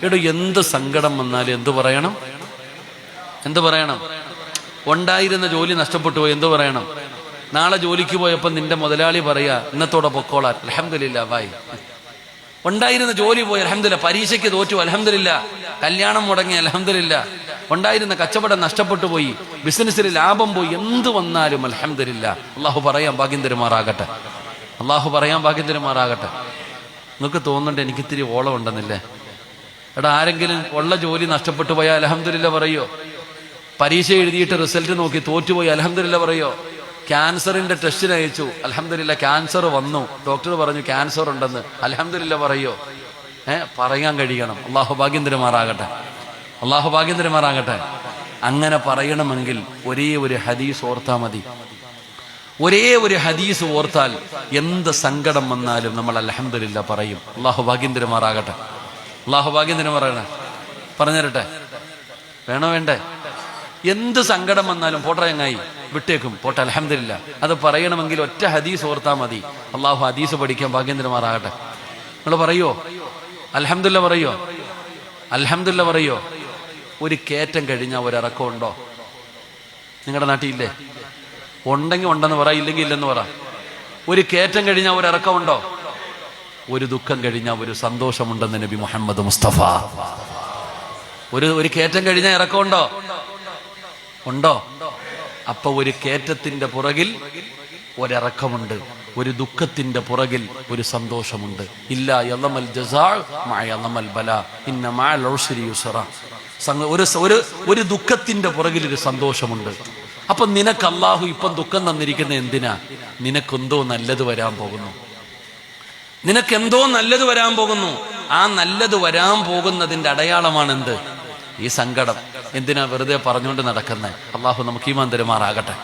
എടോ എന്ത് സങ്കടം വന്നാലും എന്തു പറയണം? ഉണ്ടായിരുന്ന ജോലി നഷ്ടപ്പെട്ടു പോയി എന്തു പറയണം? നാളെ ജോലിക്ക് പോയപ്പോൾ നിന്റെ മുതലാളി പറയാ ഇന്നത്തോടെ പൊക്കോളാൻ, അൽഹംദുലില്ലാ ബായ്. ഉണ്ടായിരുന്ന ജോലി പോയി അൽഹംദുലില്ലാ, പരീക്ഷയ്ക്ക് തോറ്റു അൽഹംദുലില്ലാ, കല്യാണം മുടങ്ങി അൽഹംദുലില്ലാ, ഉണ്ടായിരുന്ന കച്ചവടം നഷ്ടപ്പെട്ടു പോയി, ബിസിനസ്സിൽ ലാഭം പോയി, എന്ത് വന്നാലും അൽഹംദുലില്ലാ. അള്ളാഹു പറയാൻ ഭാഗ്യം തരുമാറാകട്ടെ. നിങ്ങൾക്ക് തോന്നുന്നുണ്ട് എനിക്കിത്തിരി ഓളം ഉണ്ടെന്നില്ലേ? എടാ, ആരെങ്കിലും ഉള്ള ജോലി നഷ്ടപ്പെട്ടു പോയാൽ അൽഹംദുലില്ലാ പറയോ? പരീക്ഷ എഴുതിയിട്ട് റിസൾട്ട് നോക്കി തോറ്റുപോയി അൽഹംദുലില്ലാ പറയോ? ക്യാൻസറിന്റെ ടെസ്റ്റിന് അയച്ചു, അൽഹംദുലില്ലാ ക്യാൻസർ വന്നു, ഡോക്ടർ പറഞ്ഞു ക്യാൻസർ ഉണ്ടെന്ന്, അൽഹംദുലില്ലാ പറയോ? പറയാൻ കഴിയണം. അള്ളാഹു ഭാഗ്യം തരുമാറാകട്ടെ. അങ്ങനെ പറയണമെങ്കിൽ ഒരേ ഒരു ഹദീസ് ഓർത്താൽ മതി. ഒരേ ഒരു ഹദീസ് ഓർത്താൽ എന്ത് സങ്കടം വന്നാലും നമ്മൾ അൽഹംദുലില്ലാ പറയും. അള്ളാഹു ഭാഗ്യം തരുമാറാകട്ടെ. പറഞ്ഞുതരട്ടെ? വേണോ വേണ്ടേ? എന്ത് സങ്കടം വന്നാലും പോട്ടെ, ചങ്ങായി വിട്ടേക്കും, പോട്ടെ അൽഹംദുലില്ലാ. അത് പറയണമെങ്കിൽ ഒറ്റ ഹദീസ് ഓർത്താൽ മതി. അള്ളാഹു ഹദീസ് പഠിക്കാൻ ഭാഗ്യം തരുമാറാകട്ടെ. നിങ്ങൾ പറയോ അൽഹംദുലില്ലാ പറയോ? ഒരു കയറ്റം കഴിഞ്ഞാൽ ഒരിറക്കം ഉണ്ടോ? നിങ്ങളുടെ നാട്ടിലില്ലേ? ഉണ്ടെങ്കിൽ ഉണ്ടെന്ന് പറ, ഇല്ലെങ്കിൽ ഇല്ലെന്ന് പറ. ഒരു കയറ്റം കഴിഞ്ഞാൽ ഒരിറക്കം ഉണ്ടോ? ഒരു ദുഃഖം കഴിഞ്ഞാൽ ഒരു സന്തോഷമുണ്ടെന്ന് നബി മുഹമ്മദ് മുസ്തഫ. ഒരു കയറ്റം കഴിഞ്ഞാൽ ഇറക്കമുണ്ടോ? അപ്പൊ ഒരു കയറ്റത്തിന്റെ പുറകിൽ ഒരിറക്കമുണ്ട്, ഒരു ദുഃഖത്തിന്റെ പുറകിൽ ഒരു സന്തോഷമുണ്ട്. ഇല്ലാ യളമൽ ജസാ മഅ യളമൽ ബലാ ഇന്ന മഅൽ ഉസ്രി യുസ്റാ. ഒരു ദുഃഖത്തിന്റെ പുറകിൽ ഒരു സന്തോഷമുണ്ട്. അപ്പൊ നിനക്ക് അല്ലാഹു ഇപ്പം ദുഃഖം തന്നിരിക്കുന്ന എന്തിനാ? നിനക്കെന്തോ നല്ലത് വരാൻ പോകുന്നു. ആ നല്ലത് വരാൻ പോകുന്നതിന്റെ അടയാളമാണ് എന്ത്? ഈ സങ്കടം. എന്തിനാ വെറുതെ പറഞ്ഞുകൊണ്ട് നടക്കുന്നത്? അള്ളാഹു നമുക്ക് ഈമാൻ തരുമാറാകട്ടെ.